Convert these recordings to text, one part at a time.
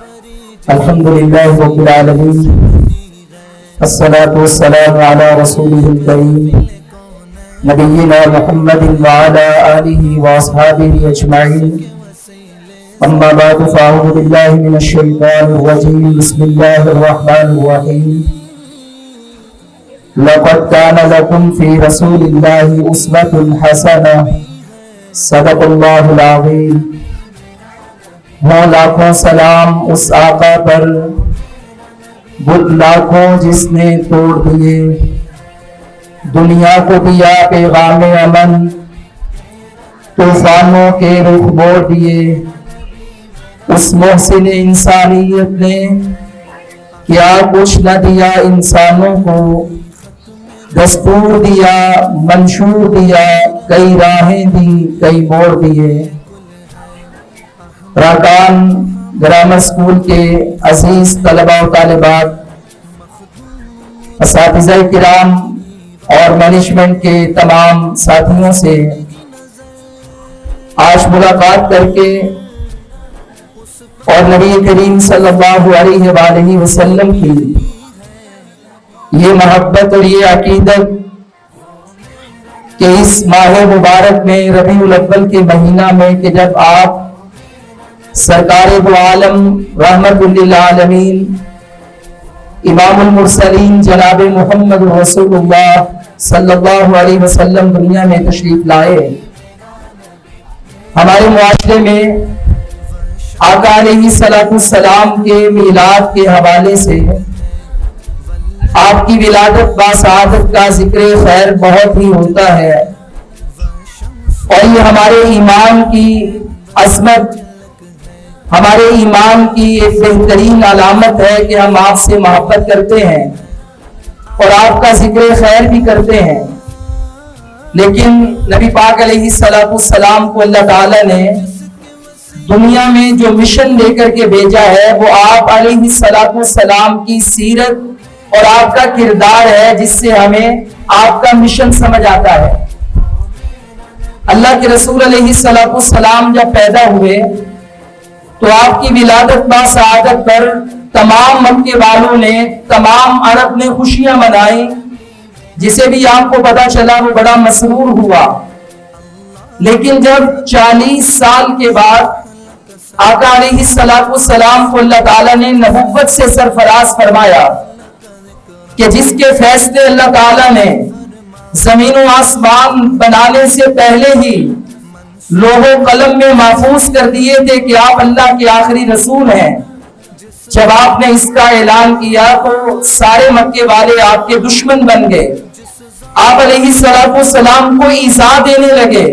الحمد لله رب العالمين، الصلاة والسلام على رسوله الكريم نبينا محمد وعلى آله وأصحابه أجمعين. أما بعد فأعوذ بالله من الشيطان الرجيم. بسم الله الرحمن الرحيم. لقد كان لكم في رسول الله أسوة حسنة. صدق اللہ العظیم. ہوں لاکھوں سلام اس آقا پر، بت لاکھوں جس نے توڑ دیے، دنیا کو دیا پیغام امن، طوفانوں کے رخ موڑ دیے. اس محسن انسانیت نے کیا کچھ نہ دیا انسانوں کو، دستور دیا، منشور دیا، کئی راہیں دی، کئی موڑ دیے. راکان گرامر اسکول کے عزیز طلباء و طالبات، اساتذہ کرام اور مینجمنٹ کے تمام ساتھیوں سے آج ملاقات کر کے اور نبی کریم صلی اللہ علیہ وآلہ وسلم کی یہ محبت اور یہ عقیدت کہ اس ماہ مبارک میں ربیع الاول کے مہینہ میں کہ جب آپ سرکار دو عالم رحمت للعالمین امام المرسلین جناب محمد رسول اللہ صلی اللہ علیہ وسلم دنیا میں تشریف لائے، ہمارے معاشرے میں آقا علیہ السلام کے میلاد کے حوالے سے آپ کی ولادت باسعادت کا ذکر خیر بہت ہی ہوتا ہے، اور یہ ہمارے ایمان کی عظمت، ہمارے ایمان کی ایک بہترین علامت ہے کہ ہم آپ سے محبت کرتے ہیں اور آپ کا ذکر خیر بھی کرتے ہیں. لیکن نبی پاک علیہ السلام کو اللہ تعالیٰ نے دنیا میں جو مشن لے کر کے بھیجا ہے وہ آپ علیہ السلام کی سیرت اور آپ کا کردار ہے، جس سے ہمیں آپ کا مشن سمجھ آتا ہے. اللہ کے رسول علیہ السلام جب پیدا ہوئے تو آپ کی ولادت باسعادت پر تمام مکے والوں نے، تمام عرب نے خوشیاں منائی. جسے بھی آپ کو پتا چلا وہ بڑا مسرور ہوا. لیکن جب 40 سال کے بعد آقا علیہ السلام کو اللہ تعالیٰ نے نبوت سے سرفراز فرمایا کہ جس کے فیصلے اللہ تعالیٰ نے زمین و آسمان بنانے سے پہلے ہی لوح و قلم میں محفوظ کر دیے تھے کہ آپ اللہ کے آخری رسول ہیں. جب آپ نے اس کا اعلان کیا تو سارے مکے والے آپ کے دشمن بن گئے. آپ علیہ السلام کو ایذا دینے لگے،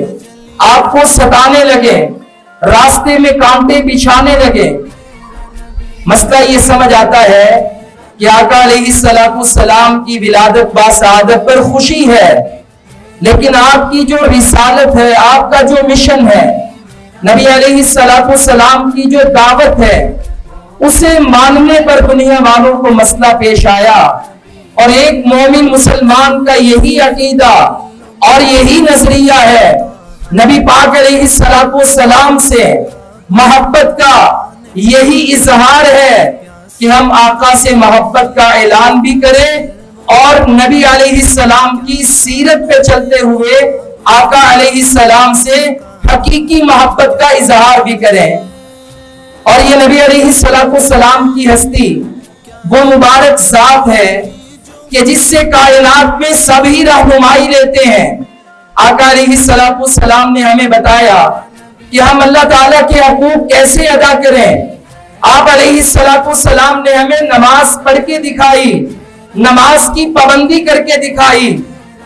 آپ کو ستانے لگے، راستے میں کانٹے بچھانے لگے. مسئلہ یہ سمجھ آتا ہے کہ آقا علیہ السلام کی ولادت باسعادت پر خوشی ہے، لیکن آپ کی جو رسالت ہے، آپ کا جو مشن ہے، نبی علیہ السلام کی جو دعوت ہے، اسے ماننے پر دنیا والوں کو مسئلہ پیش آیا. اور ایک مومن مسلمان کا یہی عقیدہ اور یہی نظریہ ہے. نبی پاک علیہ السلام سے محبت کا یہی اظہار ہے کہ ہم آقا سے محبت کا اعلان بھی کریں اور نبی علیہ السلام کی سیرت پہ چلتے ہوئے آقا علیہ السلام سے حقیقی محبت کا اظہار بھی کریں. اور یہ نبی علیہ السلام کی ہستی وہ مبارک ذات ہے کہ جس سے کائنات میں سبھی رہنمائی لیتے ہیں. آقا علیہ السلام نے ہمیں بتایا کہ ہم اللہ تعالیٰ کے حقوق کیسے ادا کریں. آپ علیہ السلام نے ہمیں نماز پڑھ کے دکھائی، نماز کی پابندی کر کے دکھائی.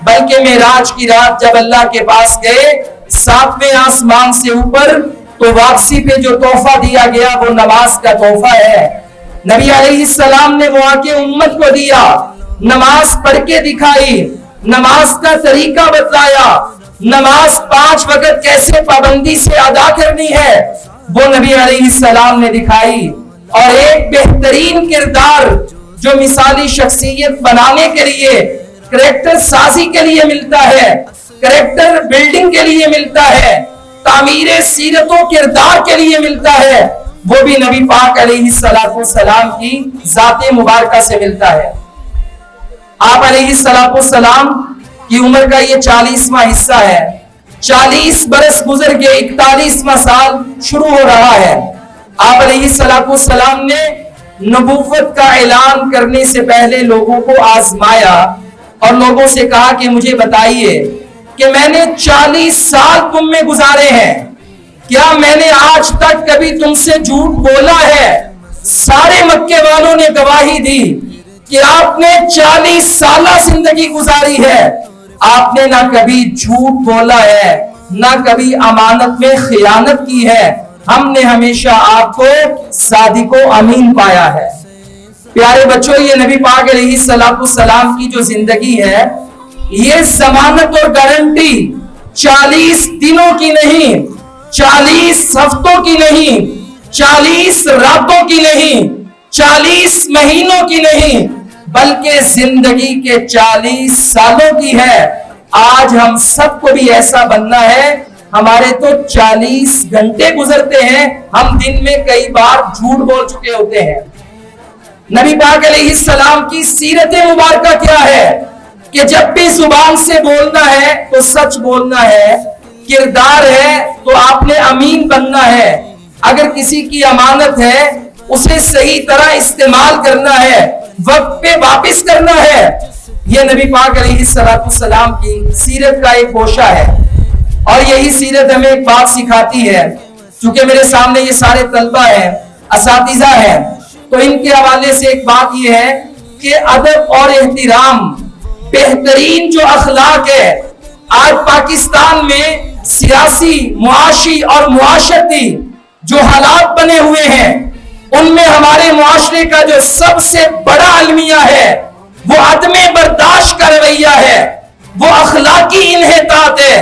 بلکہ معراج کی رات جب اللہ کے پاس گئے 7ویں آسمان سے اوپر، تو واپسی پہ جو تحفہ دیا گیا وہ نماز کا تحفہ ہے. نبی علیہ السلام نے وہ آ کے امت کو دیا، نماز پڑھ کے دکھائی، نماز کا طریقہ بتلایا، نماز 5 وقت کیسے پابندی سے ادا کرنی ہے وہ نبی علیہ السلام نے دکھائی. اور ایک بہترین کردار جو مثالی شخصیت بنانے کے لیے، کریکٹر سازی کے لیے ملتا ہے، کریکٹر بلڈنگ کے لیے ملتا ہے، تعمیر سیرت و کردار کے لیے ملتا ہے، وہ بھی نبی پاک علیہ السلام کی ذات مبارکہ سے ملتا ہے۔ آپ علیہ السلام کی عمر کا یہ 40واں حصہ ہے۔ 40 برس گزر کے 41واں سال شروع ہو رہا ہے۔ آپ علیہ السلام نے نبوت کا اعلان کرنے سے پہلے لوگوں کو آزمایا اور لوگوں سے کہا کہ مجھے بتائیے کہ میں نے 40 سال تم میں گزارے ہیں، کیا میں نے آج تک کبھی تم سے جھوٹ بولا ہے؟ سارے مکے والوں نے گواہی دی کہ آپ نے 40 سالہ زندگی گزاری ہے، آپ نے نہ کبھی جھوٹ بولا ہے، نہ کبھی امانت میں خیانت کی ہے، ہم نے ہمیشہ آپ کو صادق و امین پایا ہے۔ پیارے بچوں، یہ نبی پاک علیہ السلام کی جو زندگی ہے، یہ ضمانت اور گارنٹی 40 دنوں کی نہیں، 40 ہفتوں کی نہیں، 40 راتوں کی نہیں، 40 مہینوں کی نہیں، بلکہ زندگی کے 40 سالوں کی ہے۔ آج ہم سب کو بھی ایسا بننا ہے۔ ہمارے تو 40 گھنٹے گزرتے ہیں، ہم دن میں کئی بار جھوٹ بول چکے ہوتے ہیں۔ نبی پاک علیہ السلام کی سیرت مبارکہ کیا ہے کہ جب بھی زبان سے بولنا ہے تو سچ بولنا ہے، کردار ہے تو آپ نے امین بننا ہے، اگر کسی کی امانت ہے اسے صحیح طرح استعمال کرنا ہے، وقت پہ واپس کرنا ہے۔ یہ نبی پاک علیہ السلام کی سیرت کا ایک گوشہ ہے، اور یہی سیرت ہمیں ایک بات سکھاتی ہے۔ چونکہ میرے سامنے یہ سارے طلبہ ہیں، اساتذہ ہیں، تو ان کے حوالے سے ایک بات یہ ہے کہ ادب اور احترام بہترین جو اخلاق ہے، آج پاکستان میں سیاسی، معاشی اور معاشرتی جو حالات بنے ہوئے ہیں، ان میں ہمارے معاشرے کا جو سب سے بڑا المیہ ہے وہ عدم برداشت کا رویہ ہے، وہ اخلاقی انحطاط ہے،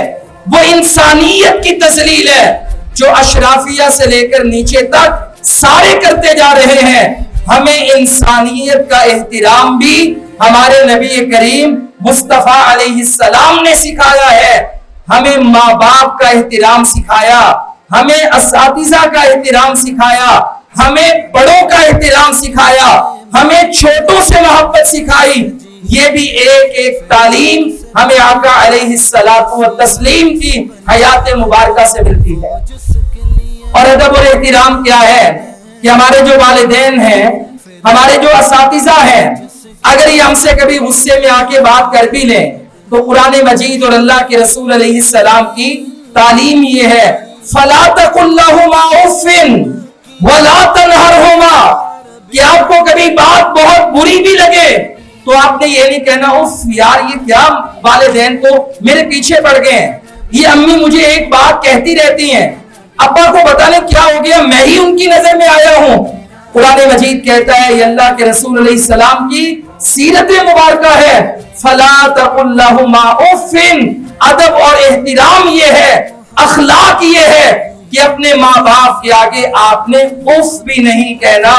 وہ انسانیت کی تذلیل ہے، جو اشرافیہ سے لے کر نیچے تک سارے کرتے جا رہے ہیں۔ ہمیں انسانیت کا احترام بھی ہمارے نبی کریم مصطفیٰ علیہ السلام نے سکھایا ہے۔ ہمیں ماں باپ کا احترام سکھایا، ہمیں اساتذہ کا احترام سکھایا، ہمیں بڑوں کا احترام سکھایا، ہمیں چھوٹوں سے محبت سکھائی۔ یہ بھی ایک ایک تعلیم ہمیں آقا علیہ الصلوۃ والتسلیم کی حیات مبارکہ سے ملتی ہے۔ اور ادب اور احترام کیا ہے کہ ہمارے جو والدین ہیں، ہمارے جو اساتذہ ہیں، اگر یہ ہم سے کبھی غصے میں آ کے بات کر بھی لیں تو قرآن مجید اور اللہ کے رسول علیہ السلام کی تعلیم یہ ہے، فَلَا تَقُلْ لَهُمَا أُفٍّ وَلَا تَنْهَرْهُمَا، کہ آپ کو کبھی بات بہت بری بھی لگے تو آپ نے یہ نہیں کہنا اف یار یہ کیا والدین تو میرے پیچھے پڑ گئے ہیں، یہ امی مجھے ایک بات کہتی رہتی ہیں، ابا کو پتہ نہیں کیا ہو گیا، میں ہی ان کی نظر میں آیا ہوں۔ قرآن مجید کہتا ہے، یہ اللہ کے رسول علیہ السلام کی سیرت مبارکہ ہے، فَلَا تَقُلْ لَهُمَا أُفٍّ، ادب اور احترام یہ ہے، اخلاق یہ ہے کہ اپنے ماں باپ کے آگے آپ نے اف بھی نہیں کہنا،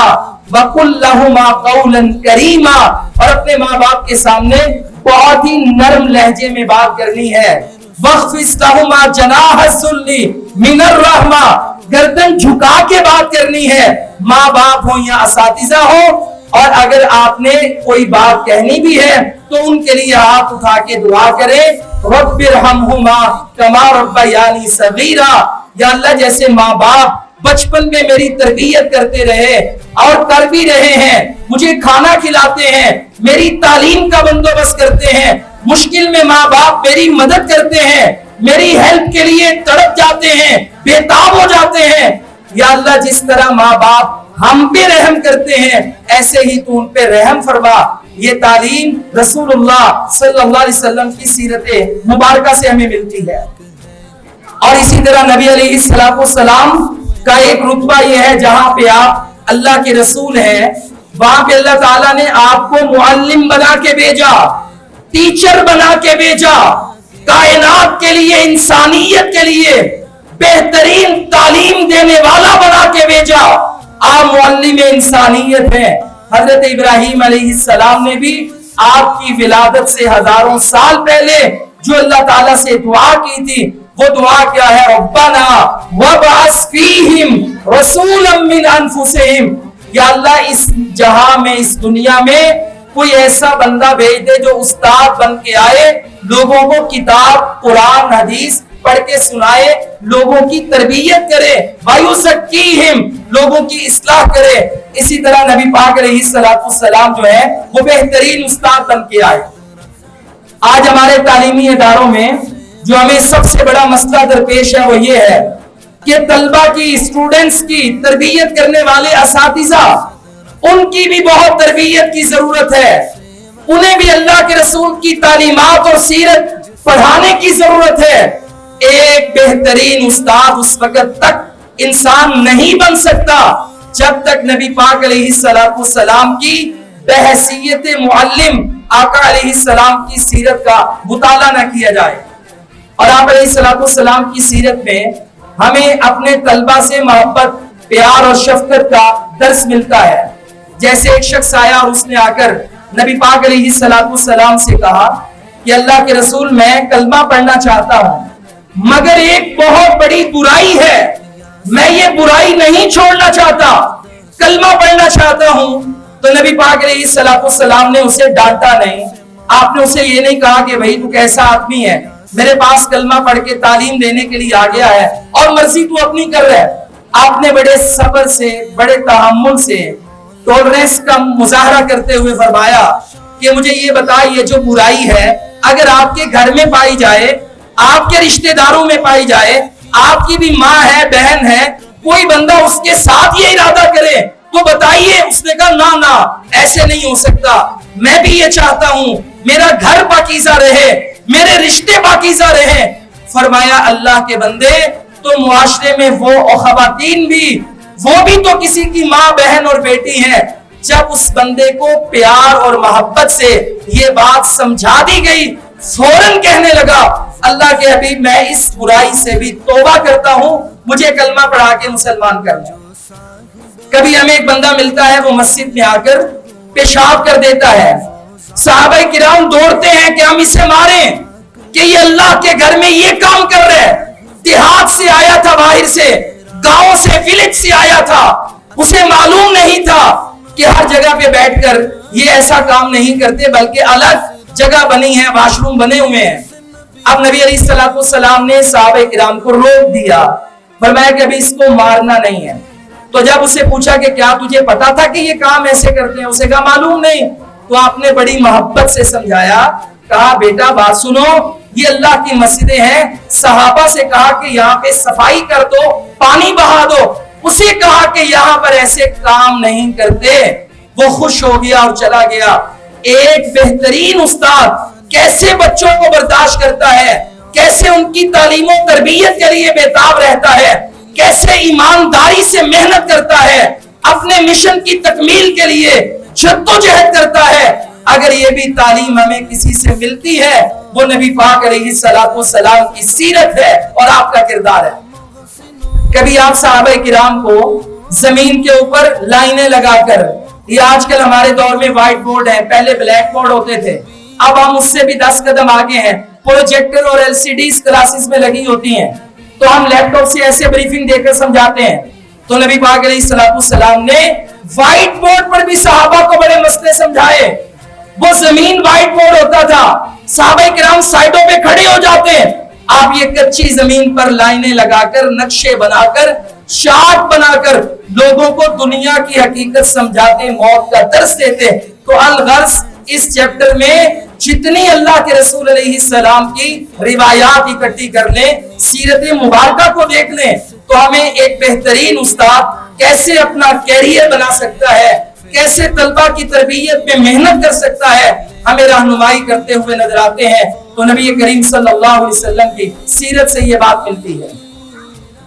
وَقُلْ لَهُمَا قَوْلًا كَرِيمًا، اور اپنے ماں باپ کے سامنے بہت ہی نرم لہجے میں بات کرنی ہے، وَخْفِضْ لَهُمَا جَنَاحَ الذُّلِّ مِنَ الرَّحْمَةِ، گردن جھکا کے بات کرنی ہے، ماں باپ ہو یا اساتذہ ہو، اور اگر آپ نے کوئی بات کہنی بھی ہے تو ان کے لیے ہاتھ اٹھا کے دعا کریں، رَبِّ ارْحَمْهُمَا كَمَا رَبَّيَانِي صَغِيرًا، یا اللہ جیسے ماں باپ بچپن میں میری تربیت کرتے رہے اور کر بھی رہے ہیں، مجھے کھانا کھلاتے ہیں، میری تعلیم کا بندوبست کرتے ہیں، مشکل میں ماں باپ میری مدد کرتے ہیں، میری ہیلپ کے لیے تڑپ جاتے ہیں، بے تاب ہو جاتے ہیں، یا اللہ جس طرح ماں باپ ہم پہ رحم کرتے ہیں ایسے ہی تو ان پہ رحم فرما۔ یہ تعلیم رسول اللہ صلی اللہ علیہ وسلم کی سیرت مبارکہ سے ہمیں ملتی ہے۔ اور اسی طرح نبی علیہ السلام کا ایک رتبہ یہ ہے، جہاں پہ آپ اللہ کے رسول ہیں وہاں پہ اللہ تعالیٰ نے آپ کو معلم بنا کے بھیجا، ٹیچر بنا کے بھیجا، کائنات کے لیے، انسانیت کے لیے بہترین تعلیم دینے والا بنا کے بھیجا۔ آپ معلم انسانیت ہیں۔ حضرت ابراہیم علیہ السلام نے بھی آپ کی ولادت سے ہزاروں سال پہلے جو اللہ تعالیٰ سے دعا کی تھی، وہ دعا کیا ہے؟ ربنا وابعث فیہم رسولا من انفسہم، یا اللہ اس جہاں میں، اس دنیا میں کوئی ایسا بندہ بھیج دے جو استاد بن کے آئے، لوگوں کو کتاب قرآن حدیث پڑھ کے سنائے، لوگوں کی تربیت کرے، وَيُزَكِّيهِمْ، لوگوں کی اصلاح کرے۔ اسی طرح نبی پاک علیہ السلام جو ہے وہ بہترین استاد بن کے آئے۔ آج ہمارے تعلیمی اداروں میں جو ہمیں سب سے بڑا مسئلہ درپیش ہے وہ یہ ہے کہ طلبہ کی، اسٹوڈنٹس کی تربیت کرنے والے اساتذہ، ان کی بھی بہت تربیت کی ضرورت ہے، انہیں بھی اللہ کے رسول کی تعلیمات اور سیرت پڑھانے کی ضرورت ہے۔ ایک بہترین استاد اس وقت تک انسان نہیں بن سکتا جب تک نبی پاک علیہ السلام کی بحیثیت معلم آقا علیہ السلام کی سیرت کا مطالعہ نہ کیا جائے۔ اور آپ علیہ السلام کی سیرت میں ہمیں اپنے طلبہ سے محبت، پیار اور شفقت کا درس ملتا ہے۔ جیسے ایک شخص آیا اور اس نے آ کر نبی پاک علیہ السلام سے کہا کہ اللہ کے رسول میں کلمہ پڑھنا چاہتا ہوں، مگر ایک بہت بڑی برائی ہے، میں یہ برائی نہیں چھوڑنا چاہتا، کلمہ پڑھنا چاہتا ہوں۔ تو نبی پاک علیہ السلام نے اسے ڈانٹا نہیں، آپ نے اسے یہ نہیں کہا کہ بھائی تو کیسا آدمی ہے، میرے پاس کلمہ پڑھ کے تعلیم دینے کے لیے آ گیا ہے اور مرضی تو اپنی کر رہا ہے۔ آپ نے بڑے صبر سے، بڑے تحمل سے، ٹولرنس کا مظاہرہ کرتے ہوئے فرمایا کہ مجھے یہ بتائیے، یہ جو برائی ہے اگر آپ کے گھر میں پائی جائے، آپ کے رشتہ داروں میں پائی جائے، آپ کی بھی ماں ہے، بہن ہے، کوئی بندہ اس کے ساتھ یہ ارادہ کرے تو بتائیے۔ اس نے کہا نا ایسے نہیں ہو سکتا، میں بھی یہ چاہتا ہوں میرا گھر پاکیزہ رہے، میرے رشتے پاکیزہ رہے۔ فرمایا اللہ کے بندے، تو معاشرے میں وہ خواتین بھی، وہ بھی تو کسی کی ماں، بہن اور بیٹی ہیں۔ جب اس بندے کو پیار اور محبت سے یہ بات سمجھا دی گئی، فوراً کہنے لگا اللہ کے حبیب میں اس برائی سے بھی توبہ کرتا ہوں، مجھے کلمہ پڑھا کے مسلمان کرنا۔ کبھی ہمیں ایک بندہ ملتا ہے، وہ مسجد میں آ کر پیشاب کر دیتا ہے، صحابہ کرام دوڑتے ہیں کہ ہم اسے ماریں کہ یہ اللہ کے گھر میں یہ کام کر رہے ہیں۔ دیہات سے آیا تھا، باہر سے، گاؤں سے، ولیج سے آیا تھا، اسے معلوم نہیں تھا کہ ہر جگہ پہ بیٹھ کر یہ ایسا کام نہیں کرتے، بلکہ الگ جگہ بنی ہے، واش روم بنے ہوئے ہیں۔ اب نبی علیہ السلام نے صحابہ کرام کو روک دیا، فرمایا کہ ابھی اس کو مارنا نہیں ہے۔ تو جب اسے پوچھا کہ کیا تجھے پتا تھا کہ یہ کام ایسے کرتے ہیں، اسے کہا معلوم نہیں۔ تو آپ نے بڑی محبت سے سمجھایا، کہا بیٹا بات سنو، یہ اللہ کی مسجدیں ہیں، صحابہ سے کہا کہ یہاں پہ صفائی کر دو، پانی بہا دو، اسے کہا کہ یہاں پر ایسے کام نہیں کرتے۔ وہ خوش ہو گیا اور چلا گیا۔ ایک بہترین استاد کیسے بچوں کو برداشت کرتا ہے، کیسے ان کی تعلیم و تربیت کے لیے بیتاب رہتا ہے، کیسے ایمانداری سے محنت کرتا ہے، اپنے مشن کی تکمیل کے لیے جدوجہد کرتا ہے۔ اگر یہ بھی تعلیم ہمیں کسی سے ملتی ہے، وہ نبی پاک علیہ السلام کی سیرت ہے اور آپ کا کردار ہے۔ کبھی آپ صحابہ کرام کو زمین کے اوپر لائنیں لگا کر، یہ آج کل ہمارے دور میں وائٹ بورڈ ہے، پہلے بلیک بورڈ ہوتے تھے، اب ہم اس سے بھی 10 قدم آگے ہیں، پروجیکٹر اور LCDs کلاسز میں لگی ہوتی ہیں، تو ہم لیپ ٹاپ سے ایسے بریفنگ دے کر سمجھاتے ہیں۔ تو نبی پاک علیہ السلام نے وائٹ بورڈ پر بھی صحابہ کو بڑے مسئلے سمجھائے۔ وہ زمین وائٹ بورڈ ہوتا تھا، صحابہ کرام سائڈوں پہ کھڑے ہو جاتے ہیں، آپ یہ کچی زمین پر لائنیں لگا کر، نقشے بنا کر، چارٹ بنا کر لوگوں کو دنیا کی حقیقت سمجھاتے، موت کا درس دیتے۔ تو الغرض اس چیپٹر میں جتنی اللہ کے رسول علیہ السلام کی روایات اکٹھی کر لیں، سیرت مبارکہ کو دیکھ لیں، تو ہمیں ایک بہترین استاد کیسے اپنا کیریئر بنا سکتا ہے، کیسے طلبہ کی تربیت میں محنت کر سکتا ہے، ہمیں رہنمائی کرتے ہوئے نظر آتے ہیں۔ تو نبی کریم صلی اللہ علیہ وسلم کی سیرت سے یہ بات ملتی ہے۔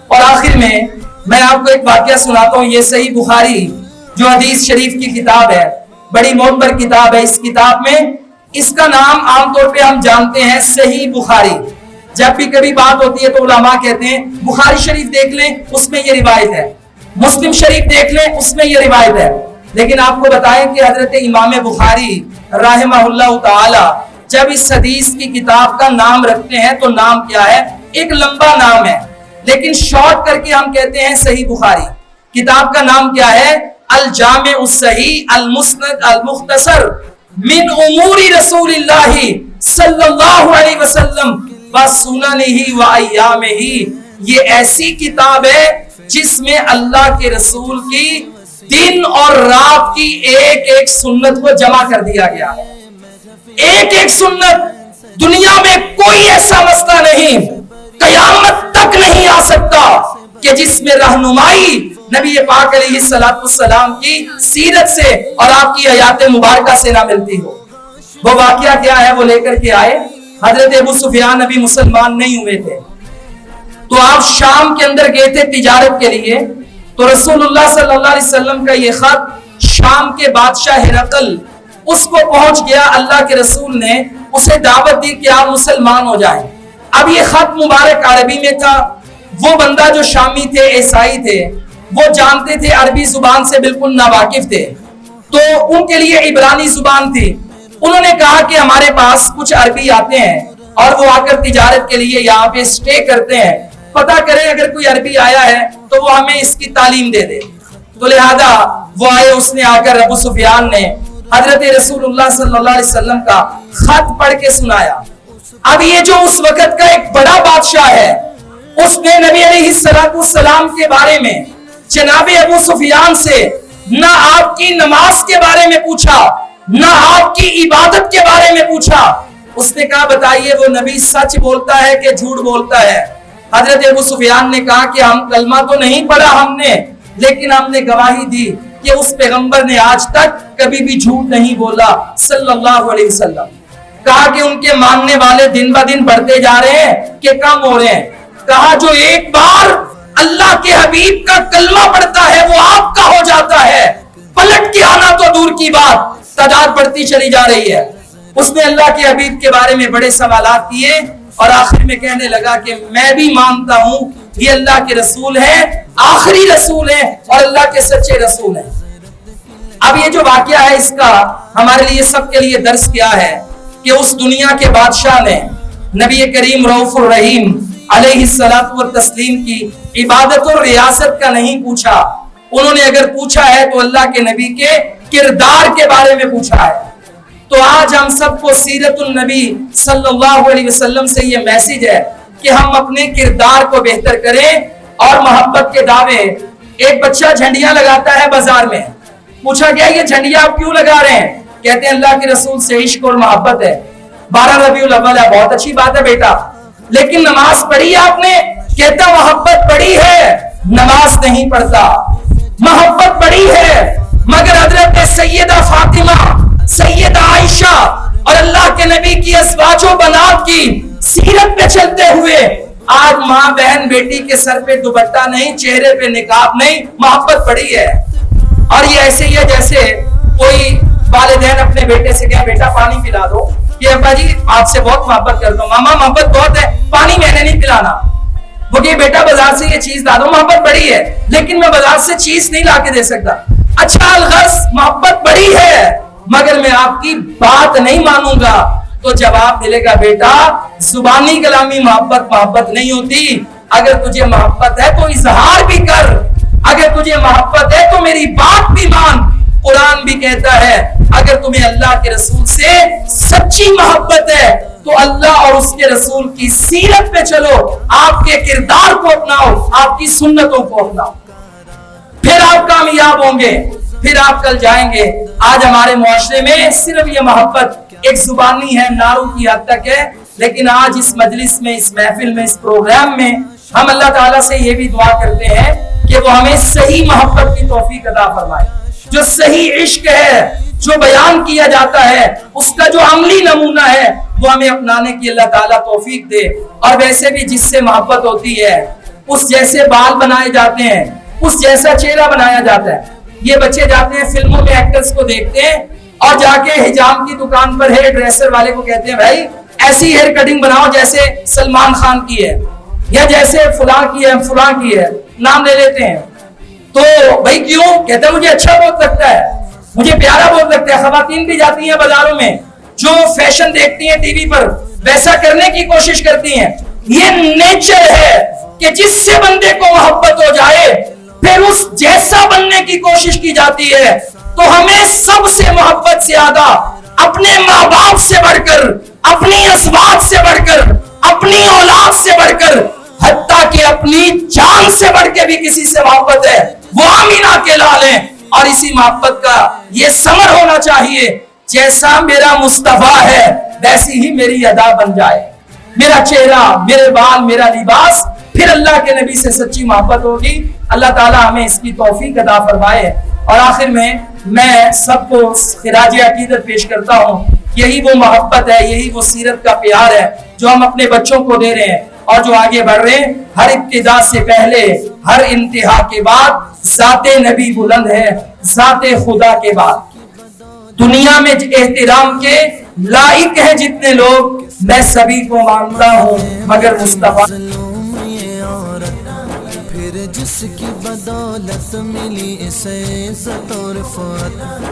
اور آخر میں آپ کو ایک واقعہ سناتا ہوں۔ یہ صحیح بخاری جو حدیث شریف کی کتاب ہے، بڑی معتبر کتاب ہے، اس کتاب میں اس کا نام عام طور پہ ہم جانتے ہیں صحیح بخاری۔ جب بھی کبھی بات ہوتی ہے تو علماء کہتے ہیں بخاری شریف دیکھ لیں، اس میں یہ روایت ہے، مسلم شریف دیکھ لیں، اس میں یہ روایت ہے۔ لیکن آپ کو بتائیں کہ حضرت امام بخاری رحمہ اللہ تعالی جب اس حدیث کی کتاب کا نام رکھتے ہیں تو نام کیا ہے؟ ایک لمبا نام ہے لیکن شارٹ کر کے ہم کہتے ہیں صحیح بخاری. کتاب کا نام کیا ہے؟ الجامع الصحیح المسند المختصر من امور رسول اللہ صلی اللہ علیہ وسلم وسننہ وایامہ. یہ ایسی کتاب ہے جس میں اللہ کے رسول کی دن اور رات کی ایک ایک سنت کو جمع کر دیا گیا ہے. ایک ایک سنت. دنیا میں کوئی ایسا مسئلہ نہیں قیامت تک نہیں آ سکتا کہ جس میں رہنمائی نبی پاک علیہ السلام کی سیرت سے اور آپ کی حیات مبارکہ سے نہ ملتی ہو. وہ واقعہ کیا ہے وہ لے کر کے آئے. حضرت ابو سفیان ابھی مسلمان نہیں ہوئے تھے تو آپ شام کے اندر گئے تھے تجارت کے لیے. تو رسول اللہ صلی اللہ علیہ وسلم کا یہ خط شام کے بادشاہ ہرقل اس کو پہنچ گیا. اللہ کے رسول نے اسے دعوت دی کہ آپ مسلمان ہو جائیں. اب یہ خط مبارک عربی میں تھا. وہ بندہ جو شامی تھے عیسائی تھے وہ جانتے تھے عربی زبان سے بالکل ناواقف تھے تو ان کے لیے عبرانی زبان تھی. انہوں نے کہا کہ ہمارے پاس کچھ عربی آتے ہیں اور وہ آ کر تجارت کے لیے یہاں پہ اسٹے کرتے ہیں, پتہ کریں اگر کوئی عربی آیا ہے تو وہ ہمیں اس کی تعلیم دے دے. تو لہذا وہ آئے. اس نے آ کر ابو سفیان نے حضرت رسول اللہ صلی اللہ علیہ وسلم کا خط پڑھ کے سنایا. اب یہ جو اس وقت کا ایک بڑا بادشاہ ہے اس نے نبی علیہ السلام کے بارے میں جناب ابو سفیان سے نہ آپ کی نماز کے بارے میں پوچھا نہ آپ کی عبادت کے بارے میں پوچھا. اس نے کہا بتائیے وہ نبی سچ بولتا ہے کہ جھوٹ بولتا ہے؟ حضرت ابو سفیان نے کہا کہ ہم کلمہ تو نہیں پڑھا ہم نے لیکن ہم نے گواہی دی کہ اس پیغمبر نے آج تک کبھی بھی جھوٹ نہیں بولا صلی اللہ علیہ وسلم. کہا کہ ان کے ماننے والے دن بہ دن بڑھتے جا رہے ہیں کہ کم ہو رہے ہیں. کہا جو ایک بار اللہ کے حبیب کا کلمہ پڑھتا ہے وہ آپ کا ہو جاتا ہے, پلٹ کے آنا تو دور کی بات, تعداد بڑھتی چلی جا رہی ہے. اس نے اللہ کے حبیب کے بارے میں بڑے سوالات کیے اور آخر میں کہنے لگا کہ میں بھی مانتا ہوں یہ اللہ کے رسول ہیں, آخری رسول ہیں اور اللہ کے سچے رسول ہیں. اب یہ جو واقعہ ہے اس کا ہمارے لیے سب کے لیے درس کیا ہے کہ اس دنیا کے بادشاہ نے نبی کریم رؤوف الرحیم علیہ الصلوۃ والتسلیم کی عبادت اور ریاست کا نہیں پوچھا. انہوں نے اگر پوچھا ہے تو اللہ کے نبی کے کردار کے بارے میں پوچھا ہے. تو آج ہم سب کو سیرت النبی صلی اللہ علیہ وسلم سے یہ میسج ہے کہ ہم اپنے کردار کو بہتر کریں اور محبت کے دعوے. ایک بچہ جھنڈیاں لگاتا ہے بازار میں, پوچھا گیا یہ جھنڈیاں آپ کیوں لگا رہے ہیں؟ کہتے ہیں اللہ کے رسول سے عشق اور محبت ہے. 12 ربیع الاول ہے, بہت اچھی بات ہے بیٹا, لیکن نماز پڑھی آپ نے؟ کہتا محبت پڑھی ہے نماز نہیں پڑھتا. محبت پڑھی ہے مگر حضرت سیدہ فاطمہ, سیدہ عائشہ اور اللہ کے نبی کی ازواج و بنات کی سیرت پہ چلتے ہوئے آج ماں بہن بیٹی کے سر پہ دوپٹہ نہیں, چہرے پہ نقاب نہیں, محبت پڑھی ہے. اور یہ ایسے ہی ہے جیسے کوئی والدین اپنے بیٹے سے کہے بیٹا پانی پلا دو, کہ ابا جی آپ سے بہت محبت کرتا ہوں. ماما محبت بہت ہے, پانی میں نے نہیں پلانا. وہ کہ بیٹا بازار سے یہ چیز لا دو, محبت بڑی ہے لیکن میں بازار سے چیز نہیں لا کے دے سکتا. اچھا الغرض محبت بڑی ہے مگر میں آپ کی بات نہیں مانوں گا. تو جواب ملے گا بیٹا زبانی کلامی محبت نہیں ہوتی. اگر تجھے محبت ہے تو اظہار بھی کر, اگر تجھے محبت ہے تو میری بات بھی مان. قرآن بھی کہتا ہے اگر تمہیں اللہ کے رسول سے سچی محبت ہے تو اللہ اور اس کے رسول کی سیرت پہ چلو, آپ کے کردار کو اپناؤ, آپ کی سنتوں کو اپناؤ, پھر آپ کامیاب ہوں گے, پھر آپ کل جائیں گے. آج ہمارے معاشرے میں صرف یہ محبت ایک زبانی ہے, نعروں کی حد تک ہے, لیکن آج اس مجلس میں, اس محفل میں, اس پروگرام میں ہم اللہ تعالیٰ سے یہ بھی دعا کرتے ہیں کہ وہ ہمیں صحیح محبت کی توفیق عطا فرمائے. جو صحیح عشق ہے جو بیان کیا جاتا ہے اس کا جو عملی نمونہ ہے وہ ہمیں اپنانے کی اللہ تعالیٰ توفیق دے. اور ویسے بھی جس سے محبت ہوتی ہے اس جیسے بال بنائے جاتے ہیں, اس جیسا چہرہ بنایا جاتا ہے. یہ بچے جاتے ہیں فلموں میں ایکٹرز کو دیکھتے ہیں اور جا کے حجام کی دکان پر ہیئر ڈریسر والے کو کہتے ہیں بھائی ایسی ہیئر کٹنگ بناؤ جیسے سلمان خان کی ہے یا جیسے فلاں کی ہے, نام لے لیتے ہیں. تو بھائی کیوں؟ کہتے ہیں مجھے اچھا بہت لگتا ہے, مجھے پیارا بہت لگتا ہے. خواتین بھی جاتی ہیں بازاروں میں, جو فیشن دیکھتی ہیں ٹی وی پر ویسا کرنے کی کوشش کرتی ہیں. یہ نیچر ہے کہ جس سے بندے کو محبت ہو جائے پھر اس جیسا بننے کی کوشش کی جاتی ہے. تو ہمیں سب سے محبت سے زیادہ اپنے ماں باپ سے بڑھ کر، اپنی اسباب سے بڑھ کر، اپنی اولاد سے بڑھ کر، حتیٰ کہ اپنی جان سے بڑھ کے بھی کسی سے محبت ہے وہ آمینہ کے لال ہیں. اور اسی محبت کا یہ ثمر ہونا چاہیے، جیسا میرا مصطفیٰ ہے ویسی ہی میری ادا بن جائے، میرا چہرہ، میرے بال، میرا لباس، پھر اللہ کے نبی سے سچی محبت ہوگی. اللہ تعالی ہمیں اس کی توفیق عطا فرمائے. اور آخر میں سب کو خراج عقیدت پیش کرتا ہوں. یہی وہ محبت ہے، یہی وہ سیرت کا پیار ہے جو ہم اپنے بچوں کو دے رہے ہیں اور جو آگے بڑھ رہے ہیں. ہر ابتدا سے پہلے، ہر انتہا کے بعد ذات نبی بلند ہے، ذات خدا کے بعد. دنیا میں احترام کے لائق ہیں جتنے لوگ، میں سبھی کو مانتا ہوں مگر مصطفیٰ. پھر جس کی بدولت ملی اسے عزت اور رفعت.